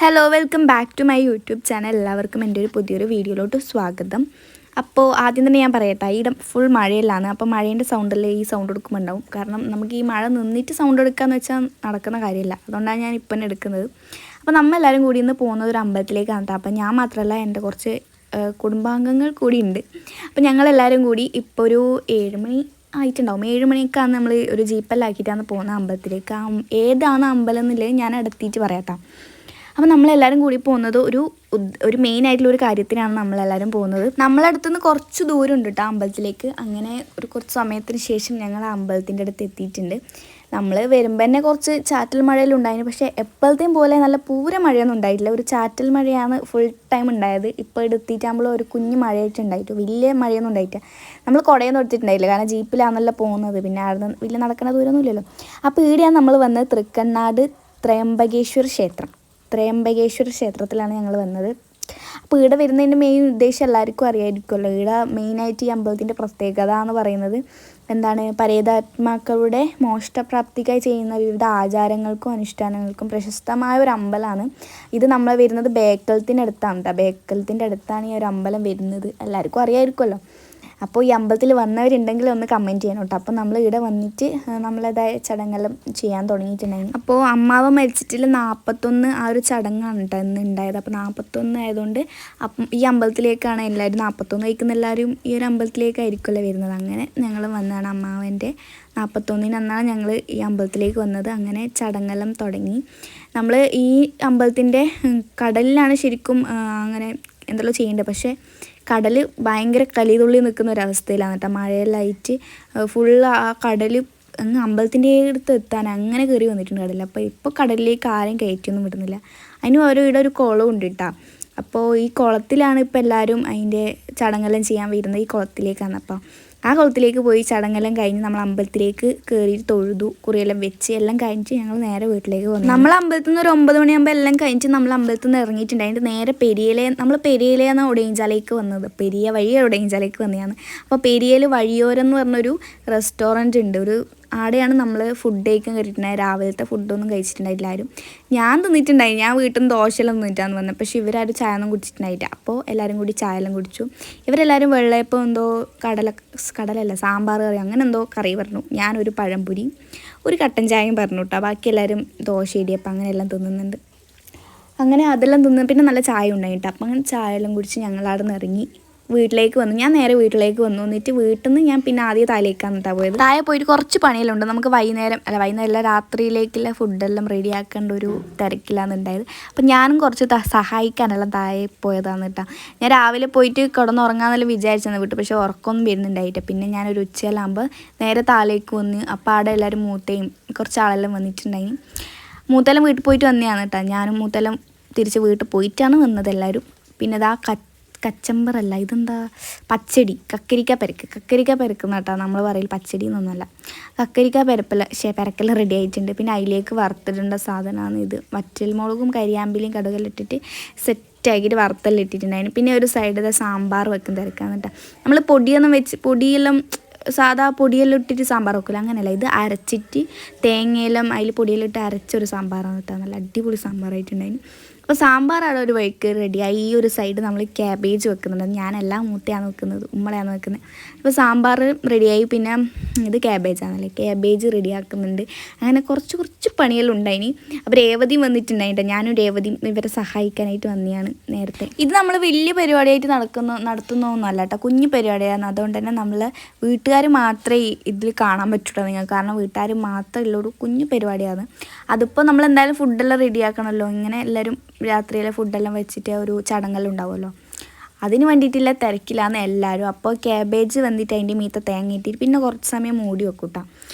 Hello welcome back to my YouTube channel. എല്ലാവർക്കും എൻ്റെ ഒരു പുതിയൊരു വീഡിയോയിലോട്ട് സ്വാഗതം. അപ്പോൾ ആദ്യം തന്നെ ഞാൻ പറയട്ടെ, ഈയിടെ ഫുൾ മഴയിലാണ്. അപ്പോൾ മഴേൻ്റെ സൗണ്ടല്ലേ ഈ സൗണ്ട് എടുക്കുമ്പോൾ ഉണ്ടാവും. കാരണം നമുക്ക് ഈ മഴ നിന്നിട്ട് സൗണ്ട് എടുക്കാമെന്ന് വെച്ചാൽ നടക്കുന്ന കാര്യമില്ല. അതുകൊണ്ടാണ് ഞാൻ ഇപ്പം എടുക്കുന്നത്. അപ്പോൾ നമ്മളെല്ലാവരും കൂടി ഇന്ന് പോകുന്നത് ഒരു അമ്പലത്തിലേക്കാണ് കേട്ടോ. അപ്പോൾ ഞാൻ മാത്രമല്ല, എൻ്റെ കുറച്ച് കുടുംബാംഗങ്ങൾ കൂടി ഉണ്ട്. അപ്പോൾ ഞങ്ങളെല്ലാവരും കൂടി ഇപ്പോൾ ഒരു 7 മണി ആയിട്ടുണ്ടാവും. 7 മണിക്കാണ് നമ്മൾ ഒരു ജീപ്പെല്ലാക്കിയിട്ടാണ് പോകുന്നത് അമ്പലത്തിലേക്ക്. ഏതാണ് അമ്പലം എന്നുള്ളത് ഞാൻ അടുത്തിട്ട് പറയാം കേട്ടോ. അപ്പോൾ നമ്മളെല്ലാവരും കൂടി പോകുന്നത് ഒരു മെയിനായിട്ടുള്ള ഒരു കാര്യത്തിനാണ് നമ്മളെല്ലാവരും പോകുന്നത്. നമ്മളടുത്തുനിന്ന് കുറച്ച് ദൂരം ഉണ്ട് കേട്ടോ അമ്പലത്തിലേക്ക്. അങ്ങനെ കുറച്ച് സമയത്തിന് ശേഷം ഞങ്ങൾ ആ അമ്പലത്തിൻ്റെ അടുത്ത് എത്തിയിട്ടുണ്ട്. നമ്മൾ വരുമ്പോൾ തന്നെ കുറച്ച് ചാറ്റൽ മഴയിലുണ്ടായിരുന്നു. പക്ഷേ എപ്പോഴത്തെയും പോലെ നല്ല പൂര മഴയൊന്നും ഉണ്ടായിട്ടില്ല. ഒരു ചാറ്റൽ മഴയാണ് ഫുൾ ടൈം ഉണ്ടായത്. ഇപ്പോൾ എടുത്തിട്ടാകുമ്പോൾ ഒരു കുഞ്ഞ് മഴയായിട്ട് ഉണ്ടായിട്ട് വലിയ മഴയൊന്നും ഉണ്ടായിട്ടില്ല. നമ്മൾ കുടയൊന്നും എടുത്തിട്ടുണ്ടായില്ല, കാരണം ജീപ്പിലാണല്ലോ പോകുന്നത്. പിന്നെ അവിടെ വലിയ നടക്കുന്ന ദൂരമൊന്നും ഇല്ലല്ലോ. അപ്പോൾ ഈടെയാണ് നമ്മൾ വന്നത് തൃക്കണ്ണാട് ത്രയംബകേശ്വര ക്ഷേത്രത്തിലാണ് ഞങ്ങൾ വന്നത്. അപ്പോൾ ഇവിടെ വരുന്നതിൻ്റെ മെയിൻ ഉദ്ദേശം എല്ലാവർക്കും അറിയായിരിക്കുമല്ലോ. ഇവിടെ മെയിനായിട്ട് ഈ അമ്പലത്തിൻ്റെ പ്രത്യേകത എന്ന് പറയുന്നത് എന്താണ്, പരേതാത്മാക്കളുടെ മോക്ഷപ്രാപ്തിക്കായി ചെയ്യുന്ന വിവിധ ആചാരങ്ങൾക്കും അനുഷ്ഠാനങ്ങൾക്കും പ്രശസ്തമായ ഒരു അമ്പലമാണ് ഇത്. നമ്മൾ വരുന്നത് ബേക്കലത്തിനടുത്താണ് കേട്ടോ. ബേക്കലത്തിൻ്റെ അടുത്താണ് ഈ ഒരു അമ്പലം വരുന്നത്. എല്ലാവർക്കും അറിയായിരിക്കുമല്ലോ. അപ്പോൾ ഈ അമ്പലത്തിൽ വന്നവരുണ്ടെങ്കിൽ ഒന്ന് കമൻറ്റ് ചെയ്യണം കേട്ടോ. അപ്പോൾ നമ്മൾ ഇവിടെ വന്നിട്ട് നമ്മളേതായ ചടങ്ങെല്ലാം ചെയ്യാൻ തുടങ്ങിയിട്ടുണ്ടായിരുന്നു. അപ്പോൾ അമ്മാവൻ മരിച്ചിട്ടുള്ള 41 ആ ഒരു ചടങ്ങാണ് കേട്ടോ ഇന്ന് ഉണ്ടായത്. അപ്പോൾ 41 ആയതുകൊണ്ട് ഈ അമ്പലത്തിലേക്കാണ് എല്ലാവരും 41 കഴിക്കുന്ന എല്ലാവരും ഈ ഒരു അമ്പലത്തിലേക്കായിരിക്കുമല്ലോ വരുന്നത്. അങ്ങനെ ഞങ്ങൾ വന്നതാണ് അമ്മാവൻ്റെ 41-ന് അന്നാണ് ഞങ്ങൾ ഈ അമ്പലത്തിലേക്ക് വന്നത്. അങ്ങനെ ചടങ്ങെല്ലാം തുടങ്ങി. നമ്മൾ ഈ അമ്പലത്തിൻ്റെ കടലിലാണ് ശരിക്കും അങ്ങനെ എന്തെല്ലോ ചെയ്യേണ്ടത്. പക്ഷേ കടൽ ഭയങ്കര കലിതുള്ളി നിൽക്കുന്ന ഒരവസ്ഥയിലാണ് കേട്ടോ. മഴയെല്ലായിട്ട് ഫുള്ള് ആ കടൽ അങ്ങ് അമ്പലത്തിൻ്റെ അടുത്ത് എത്താൻ അങ്ങനെ കയറി വന്നിട്ടുണ്ട് കടലിൽ. അപ്പോൾ ഇപ്പോൾ കടലിലേക്ക് ആരും കയറ്റിയൊന്നും വിടുന്നില്ല. അതിന് ഇവിടെ ഒരു കുളം ഉണ്ട് കേട്ടോ. അപ്പോൾ ഈ കുളത്തിലാണ് ഇപ്പോൾ എല്ലാവരും അതിൻ്റെ ചടങ്ങെല്ലാം ചെയ്യാൻ വരുന്നത്. ഈ കുളത്തിലേക്കാണ്. അപ്പോൾ ആ കുളത്തിലേക്ക് പോയി ചടങ്ങെല്ലാം കഴിഞ്ഞ് നമ്മൾ അമ്പലത്തിലേക്ക് കയറി തൊഴുതു, കുറിയെല്ലാം വെച്ച് എല്ലാം കഴിഞ്ഞിട്ട് ഞങ്ങൾ നേരെ വീട്ടിലേക്ക് വന്നു. നമ്മൾ അമ്പലത്തിൽ നിന്ന് ഒരു 9 മണിയാകുമ്പോൾ എല്ലാം കഴിഞ്ഞിട്ട് നമ്മൾ അമ്പലത്തിൽ നിന്ന് ഇറങ്ങിയിട്ടുണ്ട്. അതിൻ്റെ നേരെ നമ്മൾ പെരിയയിലാണ് ഒടയഞ്ചാലേക്ക് വന്നത്. പെരിയ വഴി ഒടയഞ്ചാലേക്ക് വന്നതാണ്. അപ്പോൾ പെരിയയിൽ വഴിയോരം എന്ന് പറഞ്ഞൊരു റെസ്റ്റോറൻറ്റ് ഉണ്ട്. ആടെയാണ് നമ്മൾ ഫുഡ് കഴിക്കാൻ കയറിയിട്ടുണ്ടായത്. രാവിലത്തെ ഫുഡൊന്നും കഴിച്ചിട്ടുണ്ടായില്ല ആരും. ഞാൻ തിന്നിട്ടുണ്ടായി. ഞാൻ വീട്ടിൽ നിന്ന് ദോശയെല്ലാം തിന്നിട്ടാന്ന് വന്നത്. പക്ഷേ ഇവരാരും ചായ ഒന്നും കുടിച്ചിട്ടുണ്ടായില്ല. അപ്പോൾ എല്ലാവരും കൂടി ചായ എല്ലാം കുടിച്ചു. ഇവരെല്ലാവരും വെള്ളയപ്പം എന്തോ കടലല്ല സാമ്പാർ കറി അങ്ങനെ എന്തോ കറി പറഞ്ഞു. ഞാനൊരു പഴംപൊരി ഒരു കട്ടൻ ചായയും പറഞ്ഞു കേട്ടോ. ബാക്കി എല്ലാവരും ദോശ ഇടിയപ്പം അങ്ങനെയെല്ലാം തിന്നുന്നുണ്ട്. അങ്ങനെ അതെല്ലാം തിന്ന് പിന്നെ നല്ല ചായ ഉണ്ടായിട്ട്. അപ്പം അങ്ങനെ ചായ എല്ലാം കുടിച്ച് ഞങ്ങൾ അവിടെ നിന്ന് ഇറങ്ങി വീട്ടിലേക്ക് വന്നു. ഞാൻ നേരെ വീട്ടിലേക്ക് വന്നു. എന്നിട്ട് വീട്ടിൽ നിന്ന് ഞാൻ പിന്നെ ആദ്യം താഴേക്കാണ് കേട്ടോ പോയത്. താഴെ പോയിട്ട് കുറച്ച് പണിയെല്ലാം നമുക്ക് വൈകുന്നേരം രാത്രിയിലേക്കുള്ള ഫുഡെല്ലാം റെഡിയാക്കേണ്ട ഒരു തിരക്കിലാണ് ഉണ്ടായത്. അപ്പം ഞാനും കുറച്ച് സഹായിക്കാനെല്ലാം താഴെ പോയതാണ് കേട്ടോ. ഞാൻ രാവിലെ പോയിട്ട് കിടന്നുറങ്ങാമെന്നെല്ലാം വിചാരിച്ചെന്ന് വിട്ടു. പക്ഷേ ഉറക്കമൊന്നും വരുന്നുണ്ടായിട്ട് പിന്നെ ഞാനൊരു ഉച്ചയെല്ലാകുമ്പോൾ നേരെ താഴേക്ക് വന്ന്. അപ്പോൾ അവിടെ എല്ലാവരും മൂത്തയും കുറച്ച് ആളെല്ലാം വന്നിട്ടുണ്ടായി. മൂത്തെല്ലാം വീട്ടിൽ പോയിട്ട് വന്നതാണ് കേട്ടോ. ഞാനും മൂത്തെല്ലാം തിരിച്ച് വീട്ടിൽ പോയിട്ടാണ് വന്നത് എല്ലാവരും. പിന്നെ ഇതാ കച്ചമ്പറല്ല, ഇതെന്താ പച്ചടി, കക്കരിക്ക പെരക്കുന്ന കേട്ടോ നമ്മൾ പറയൽ. പച്ചടി എന്നൊന്നുമല്ല, കക്കരിക്ക പെരക്കെല്ലാം റെഡി ആയിട്ടുണ്ട്. പിന്നെ അതിലേക്ക് വറുത്തിടേണ്ട സാധനമാണ് ഇത്. വറ്റൽമുളകും കരിയാമ്പിലിയും കടുകെല്ലാം ഇട്ടിട്ട് സെറ്റാക്കിയിട്ട് വറുത്തെല്ലാം ഇട്ടിട്ടുണ്ടായിരുന്നു. പിന്നെ ഒരു സൈഡിൽ സാമ്പാർ വെക്കുന്ന തിരക്കാണ് കേട്ടോ. നമ്മൾ പൊടിയെല്ലാം സാധാ പൊടിയെല്ലാം ഇട്ടിട്ട് സാമ്പാർ വെക്കില്ല, അങ്ങനെയല്ല. ഇത് അരച്ചിട്ട് തേങ്ങയെല്ലാം അതിൽ പൊടിയെല്ലാം ഇട്ട് അരച്ചൊരു സാമ്പാറാണ് കേട്ടോ. നല്ല അടിപൊളി സാമ്പാറായിട്ടുണ്ടായിരുന്നു. അപ്പോൾ സാമ്പാർ അവിടെ ഒരു വഴിക്ക് റെഡിയായി. ഈ ഒരു സൈഡ് നമ്മൾ ക്യാബേജ് വെക്കുന്നുണ്ട്. ഞാനെല്ലാം മൂത്തയാണ് വെക്കുന്നത്, ഉമ്മളയാണ് വെക്കുന്നത്. അപ്പോൾ സാമ്പാർ റെഡിയായി. പിന്നെ ഇത് ക്യാബേജാണല്ലേ, ക്യാബേജ് റെഡിയാക്കുന്നുണ്ട്. അങ്ങനെ കുറച്ച് പണിയെല്ലാം ഉണ്ടായിനി. അപ്പോൾ രേവതി വന്നിട്ടുണ്ടായിട്ട് ഞാനും രേവതിയും ഇവരെ സഹായിക്കാനായിട്ട് വന്നതാണ് നേരത്തെ. ഇത് നമ്മൾ വലിയ പരിപാടിയായിട്ട് നടത്തുന്നതൊന്നുമല്ല കേട്ടോ, കുഞ്ഞു പരിപാടിയാണ്. അതുകൊണ്ട് തന്നെ നമ്മൾ വീട്ടുകാർ മാത്രമേ ഇതിൽ കാണാൻ പറ്റുള്ളൂ നിങ്ങൾക്ക്. കാരണം വീട്ടുകാർ മാത്രമുള്ള ഒരു കുഞ്ഞു പരിപാടിയാണ്. അതിപ്പോൾ നമ്മൾ എന്തായാലും ഫുഡെല്ലാം റെഡിയാക്കണമല്ലോ. ഇങ്ങനെ എല്ലാവരും രാത്രിയിലെ ഫുഡെല്ലാം വെച്ചിട്ട് ഒരു ചടങ്ങെല്ലാം ഉണ്ടാവുമല്ലോ, അതിന് വേണ്ടിയിട്ടുള്ള തിരക്കിലാണ് എല്ലാവരും. അപ്പോൾ ക്യാബേജ് വന്നിട്ട് അതിൻ്റെ മീത്ത തേങ്ങ ഇട്ടിട്ട് പിന്നെ കുറച്ച് സമയം മൂടി വെക്കും കേട്ടോ.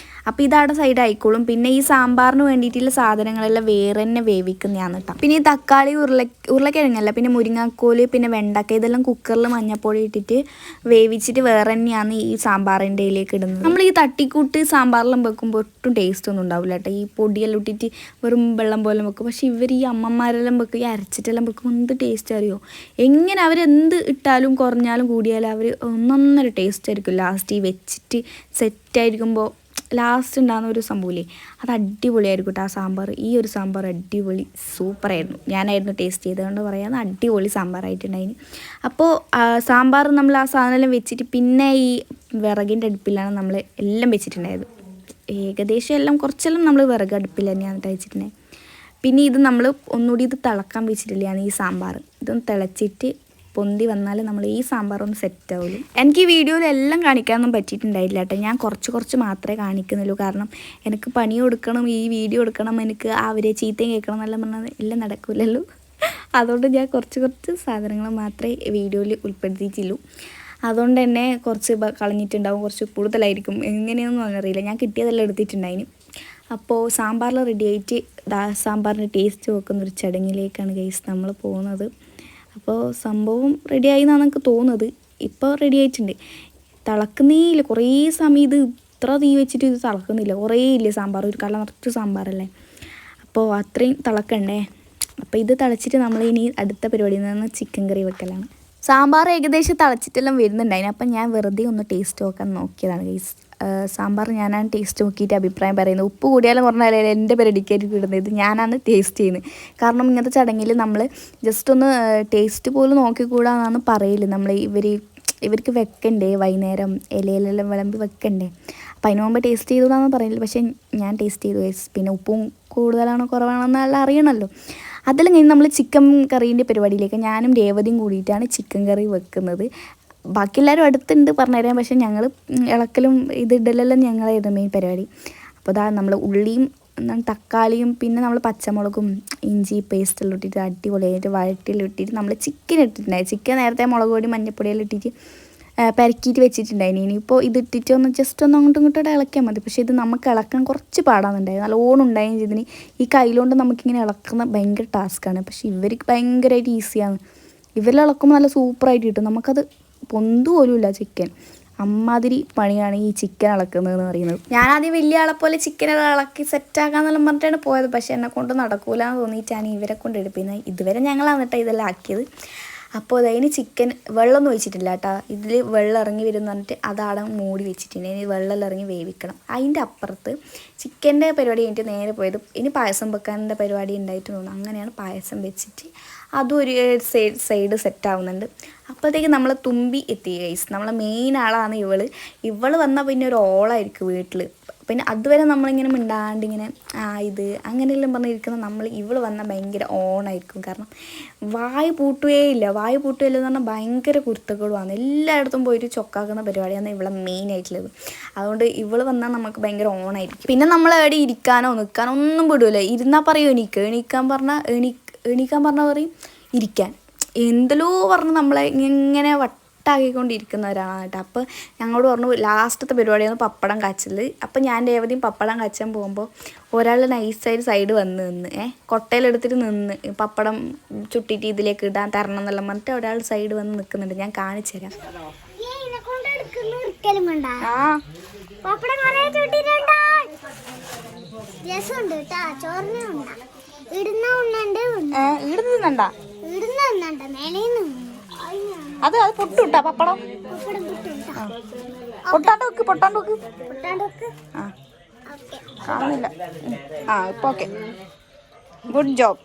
അപ്പോൾ ഇതവിടെ സൈഡ് ആയിക്കോളും. പിന്നെ ഈ സാമ്പാറിന് വേണ്ടിയിട്ടുള്ള സാധനങ്ങളെല്ലാം വേറെ തന്നെ വേവിക്കുന്നതാണ് കേട്ടോ. പിന്നെ ഈ തക്കാളി ഉരുളക്കിഴങ്ങല്ല, പിന്നെ മുരിങ്ങാക്കോല്, പിന്നെ വെണ്ടക്ക, ഇതെല്ലാം കുക്കറിൽ മഞ്ഞൾപ്പൊടി ഇട്ടിട്ട് വേവിച്ചിട്ട് വേറെ തന്നെയാണ് ഈ സാമ്പാറിൻ്റെ ഇതിലേക്ക് ഇടുന്നത്. നമ്മൾ ഈ തട്ടിക്കൂട്ട് സാമ്പാറെല്ലാം വെക്കുമ്പോൾ ഒട്ടും ടേസ്റ്റ് ഒന്നും ഉണ്ടാവില്ല കേട്ടോ. ഈ പൊടിയെല്ലാം ഇട്ടിട്ട് വെറും വെള്ളം പോലെ വെക്കും. പക്ഷേ ഇവർ ഈ അമ്മമാരെല്ലാം വെക്കും, ഈ അരച്ചിട്ടെല്ലാം വെക്കും, എന്ത് ടേസ്റ്റ് അറിയോ. എങ്ങനെ അവരെന്ത് ഇട്ടാലും കുറഞ്ഞാലും കൂടിയാലും അവർ ഒന്നൊന്നര ടേസ്റ്റ് ആയിരിക്കും ലാസ്റ്റ് ഈ വെച്ചിട്ട് സെറ്റായിരിക്കുമ്പോൾ. ലാസ്റ്റ് ഉണ്ടാകുന്ന ഒരു സംഭവമില്ലേ, അത് അടിപൊളിയായിരിക്കും കേട്ടോ ആ സാമ്പാർ. ഈ ഒരു സാമ്പാർ അടിപൊളി സൂപ്പറായിരുന്നു. ഞാനായിരുന്നു ടേസ്റ്റ് ചെയ്തുകൊണ്ട് പറയാമെന്ന്. അടിപൊളി സാമ്പാറായിട്ടുണ്ടായിന്. അപ്പോൾ സാമ്പാർ നമ്മൾ ആ സാധനമെല്ലാം വെച്ചിട്ട് പിന്നെ ഈ വിറകിൻ്റെ അടുപ്പിലാണ് നമ്മൾ എല്ലാം വെച്ചിട്ടുണ്ടായത്. ഏകദേശം എല്ലാം കുറച്ചെല്ലാം നമ്മൾ വിറക് അടുപ്പിൽ തന്നെയാണ് വെച്ചിട്ടുണ്ടായത്. പിന്നെ ഇത് നമ്മൾ ഒന്നുകൂടി ഇത് തിളക്കാൻ വെച്ചിട്ടില്ലാണ് ഈ സാമ്പാർ. ഇതൊന്ന് തിളച്ചിട്ട് പൊന്തി വന്നാൽ നമ്മൾ ഈ സാമ്പാർ ഒന്ന് സെറ്റ് ആവുള്ളൂ. എനിക്ക് ഈ വീഡിയോയിലെല്ലാം കാണിക്കാനൊന്നും പറ്റിയിട്ടുണ്ടായില്ല കേട്ടോ. ഞാൻ കുറച്ച് മാത്രമേ കാണിക്കുന്നുള്ളൂ. കാരണം എനിക്ക് പണി കൊടുക്കണം, ഈ വീഡിയോ എടുക്കണം, എനിക്ക് അവരെ ചീത്തയും കേൾക്കണം എന്നെല്ലാം പറഞ്ഞാൽ എല്ലാം നടക്കില്ലല്ലോ. അതുകൊണ്ട് ഞാൻ കുറച്ച് സാധനങ്ങൾ മാത്രമേ വീഡിയോയിൽ ഉൾപ്പെടുത്തിയിട്ടുള്ളൂ. അതുകൊണ്ട് തന്നെ കുറച്ച് കളഞ്ഞിട്ടുണ്ടാവും, കുറച്ച് കൂടുതലായിരിക്കും. എങ്ങനെയൊന്നും അറിയില്ല. ഞാൻ കിട്ടിയതെല്ലാം എടുത്തിട്ടുണ്ടായിന്. അപ്പോൾ സാമ്പാറിൽ റെഡി ആയിട്ട് സാമ്പാറിൻ്റെ ടേസ്റ്റ് നോക്കുന്നൊരു ചടങ്ങിലേക്കാണ് ഗൈസ് നമ്മൾ പോകുന്നത്. അപ്പോൾ സംഭവം റെഡിയായി എന്നാണ് എനിക്ക് തോന്നുന്നത്. ഇപ്പോൾ റെഡി ആയിട്ടുണ്ട്. തിളക്കുന്നേയില്ല, കുറേ സമയം ഇത് ഇത്ര തീ വെച്ചിട്ട് ഇത് തിളക്കുന്നില്ല. കുറേ ഇല്ലേ സാമ്പാർ, ഒരു കല നിറച്ച് സാമ്പാറല്ലേ. അപ്പോൾ അത്രയും തിളക്കണ്ടേ. അപ്പോൾ ഇത് തിളച്ചിട്ട് നമ്മൾ ഇനി അടുത്ത പരിപാടിയിൽ നിന്ന് ചിക്കൻ കറി വെക്കലാണ്. സാമ്പാർ ഏകദേശം തിളച്ചിട്ടെല്ലാം വരുന്നുണ്ടായിന്. അപ്പം ഞാൻ വെറുതെ ഒന്ന് ടേസ്റ്റ് നോക്കാൻ നോക്കിയതാണ് ഗൈസ്. സാമ്പാർ ഞാനാണ് ടേസ്റ്റ് നോക്കിയിട്ട് അഭിപ്രായം പറയുന്നത്. ഉപ്പ് കൂടിയാലും കുറഞ്ഞാലേ എൻ്റെ പരിപാടിക്കായിട്ട് ഇടുന്നത്. ഇത് ഞാനാണ് ടേസ്റ്റ് ചെയ്യുന്നത്. കാരണം ഇങ്ങനത്തെ ചടങ്ങിൽ നമ്മൾ ജസ്റ്റ് ഒന്ന് ടേസ്റ്റ് പോലും നോക്കിക്കൂടാന്നാണ് പറയല്. നമ്മൾ ഇവർക്ക് വെക്കണ്ടേ, വൈകുന്നേരം ഇലയിലെല്ലാം വിളമ്പി വെക്കണ്ടേ. അപ്പം അതിന് മുമ്പ് ടേസ്റ്റ് ചെയ്തുകൂടാന്ന് പറയില്ല. പക്ഷേ ഞാൻ ടേസ്റ്റ് ചെയ്തു ഗൈസ്. പിന്നെ ഉപ്പും കൂടുതലാണോ കുറവാണോ എന്നെല്ലാം അറിയണമല്ലോ. അതെല്ലാം കഴിഞ്ഞ് നമ്മൾ ചിക്കൻ കറീൻ്റെ പരിപാടിയിലേക്ക് ഞാനും രേവതിയും കൂടിയിട്ടാണ് ചിക്കൻ കറി വെക്കുന്നത്. ബാക്കി എല്ലാവരും അടുത്തുണ്ട് പറഞ്ഞുതരാം. പക്ഷേ ഞങ്ങൾ ഇളക്കലും ഇതിടലെല്ലാം ഞങ്ങളായിരുന്നു മെയിൻ പരിപാടി. അപ്പോൾ അതാ നമ്മൾ ഉള്ളിയും തക്കാളിയും പിന്നെ നമ്മൾ പച്ചമുളകും ഇഞ്ചി പേസ്റ്റെല്ലാം ഇട്ടിട്ട് അടിപൊളിയായിട്ട് വഴറ്റിലിട്ടിട്ട് നമ്മൾ ചിക്കൻ ഇട്ടിട്ടുണ്ടായി. ചിക്കൻ നേരത്തെ മുളക് പൊടി മഞ്ഞപ്പൊടിയെല്ലാം ഇട്ടിട്ട് പെരക്കിയിട്ട് വെച്ചിട്ടുണ്ടായിന്. ഇനിയിപ്പോൾ ഇതിട്ടിട്ട് ഒന്ന് ജസ്റ്റ് ഒന്ന് അങ്ങോട്ടും ഇങ്ങോട്ടും ഇളക്കിയാൽ മതി. പക്ഷേ ഇത് നമുക്ക് ഇളക്കാൻ കുറച്ച് പാടാന്നുണ്ടായി. നല്ല ഓണുണ്ടായും ചെയ്തിന്. ഈ കയ്യിലുകൊണ്ട് നമുക്കിങ്ങനെ ഇളക്കുന്ന ഭയങ്കര ടാസ്ക്കാണ്. പക്ഷേ ഇവർക്ക് ഭയങ്കരമായിട്ട് ഈസിയാണ്. ഇവരിൽ ഇളക്കുമ്പോൾ നല്ല സൂപ്പറായിട്ട് കിട്ടും. നമുക്കത് പൊന്തു പോലുമില്ല ചിക്കൻ. അമ്മാതിരി പണിയാണ് ഈ ചിക്കൻ ഇളക്കുന്നതെന്ന് പറയുന്നത്. ഞാനാദ്യം വലിയ ആളെ പോലെ ചിക്കനെല്ലാം ഇളക്കി സെറ്റാക്കാന്നെല്ലാം പറഞ്ഞിട്ടാണ് പോയത്. പക്ഷേ എന്നെ കൊണ്ട് നടക്കൂലെന്ന് തോന്നിയിട്ടാണ് ഇവരെ കൊണ്ട് എടുപ്പിക്കുന്നത്. ഇതുവരെ ഞങ്ങളാണ് കേട്ടോ ഇതെല്ലാം ആക്കിയത്. അപ്പോൾ അതിന് ചിക്കൻ വെള്ളമൊന്നും ഒഴിച്ചിട്ടില്ല കേട്ടോ. ഇതിൽ വെള്ളം ഇറങ്ങി വരുമെന്ന് പറഞ്ഞിട്ട് അതാടെ മൂടി വെച്ചിട്ടുണ്ട്. ഇനി വെള്ളം ഇറങ്ങി വേവിക്കണം. അതിൻ്റെ അപ്പുറത്ത് ചിക്കൻ്റെ പരിപാടി കഴിഞ്ഞിട്ട് നേരെ പോയത് ഇനി പായസം വെക്കാനുള്ള പരിപാടി ഉണ്ടായിട്ട് തോന്നുന്നു. അങ്ങനെയാണ് പായസം വെച്ചിട്ട് അതും ഒരു സൈഡ് സെറ്റാവുന്നുണ്ട്. അപ്പോഴത്തേക്ക് നമ്മൾ തുമ്പി എത്തി ഗൈസ്. നമ്മളെ മെയിൻ ആളാണ് ഇവൾ വന്നാൽ പിന്നെ ഒരു ഓളായിരിക്കും വീട്ടിൽ. പിന്നെ അതുവരെ നമ്മളിങ്ങനെ മിണ്ടാണ്ടിങ്ങനെ ഇത് അങ്ങനെയെല്ലാം പറഞ്ഞിരിക്കുന്ന ഇവൾ വന്നാൽ ഭയങ്കര ഓണായിരിക്കും. കാരണം വായ് പൂട്ടുകയില്ല എന്ന് പറഞ്ഞാൽ ഭയങ്കര കുരുത്തക്കേടുമാണ്. എല്ലായിടത്തും പോയിട്ട് ചൊക്കാക്കുന്ന പരിപാടിയാണ് ഇവളെ മെയിൻ ആയിട്ടുള്ളത്. അതുകൊണ്ട് ഇവൾ വന്നാൽ നമുക്ക് ഭയങ്കര ഓണായിരിക്കും. പിന്നെ നമ്മൾ എവിടെ ഇരിക്കാനോ നിൽക്കാനോ ഒന്നും വിടൂല. ഇരുന്നാൽ പറയും എണീക്കാൻ പറഞ്ഞാൽ പറയും ഇരിക്കാൻ. എന്തെല്ലോ പറഞ്ഞ് നമ്മളെ ഇങ്ങനെ വട്ടാക്കിക്കൊണ്ടിരിക്കുന്നവരാണ് കേട്ടോ. അപ്പോൾ ഞങ്ങളോട് പറഞ്ഞു ലാസ്റ്റത്തെ പരിപാടിയാണ് പപ്പടം കാച്ചൽ. അപ്പോൾ ഞാൻ രേവതിയും പപ്പടം കാച്ചാൻ പോകുമ്പോൾ ഒരാൾ നൈസായിട്ട് സൈഡ് വന്ന് കൊട്ടയിലെടുത്തിട്ട് നിന്ന് പപ്പടം ചുട്ടിട്ട് ഇതിലേക്ക് ഇടാൻ തരണം എന്നെല്ലാം പറഞ്ഞിട്ട് ഒരാൾ സൈഡ് വന്ന് നിൽക്കുന്നുണ്ട്. ഞാൻ കാണിച്ചു തരാം. അത് പൊട്ടുട്ടാ പപ്പടം. പൊട്ടാണ്ട് വെക്ക്. കാണുന്നില്ല. ഇപ്പൊ ഓക്കെ. Good job.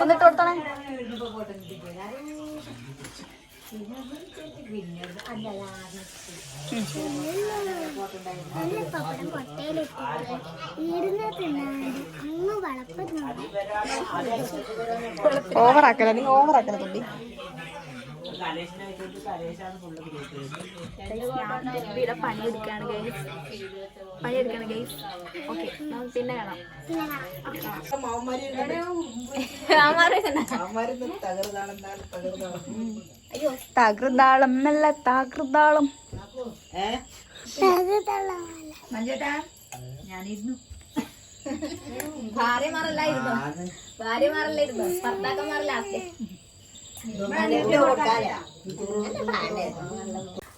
എന്നിട്ട് കൊടുത്തണേ. ഓവറാക്കല തുമ്പി. പണിയെടുക്കാണ് ഗൈസ്. ഓക്കെ, പിന്നെ കാണാം. അയ്യോ തകൃതാളം നല്ല തകൃതാളം. ഞാനിരുന്നു. ഭാര്യമാരല്ലായിരുന്നു ഭർത്താക്കന്മാരല്ലാste.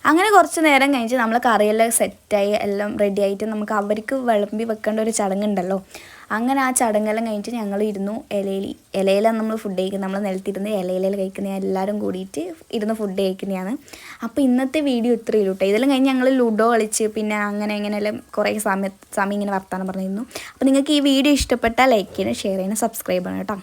അങ്ങനെ കുറച്ച് നേരം കഴിഞ്ഞ് നമ്മൾ കറിയെല്ലാം സെറ്റായി എല്ലാം റെഡി ആയിട്ട് നമുക്ക് അവർക്ക് വിളമ്പി വെക്കേണ്ട ഒരു ചടങ്ങുണ്ടല്ലോ. അങ്ങനെ ആ ചടങ്ങെല്ലാം കഴിഞ്ഞിട്ട് ഞങ്ങൾ ഇരുന്നു ഇലയിലാണ് നമ്മൾ ഫുഡ് കഴിക്കുന്നത്. നമ്മൾ നിലത്തിരുന്ന് ഇലയിലെല്ലാം കഴിക്കുന്ന എല്ലാവരും കൂടിയിട്ട് ഇരുന്ന് ഫുഡ് കഴിക്കുന്നതാണ്. അപ്പോൾ ഇന്നത്തെ വീഡിയോ ഇത്രയേ ഉള്ളൂ കേട്ടോ. ഇതെല്ലാം കഴിഞ്ഞ് ഞങ്ങൾ ലുഡോ കളിച്ച് പിന്നെ അങ്ങനെ ഇങ്ങനെയെല്ലാം കുറേ സമയം ഇങ്ങനെ വർത്താനം പറഞ്ഞിരുന്നു. അപ്പോൾ നിങ്ങൾക്ക് ഈ വീഡിയോ ഇഷ്ടപ്പെട്ടാൽ ലൈക്ക് ചെയ്യണം, ഷെയർ ചെയ്യണം, സബ്സ്ക്രൈബ് ചെയ്യണം കേട്ടോ.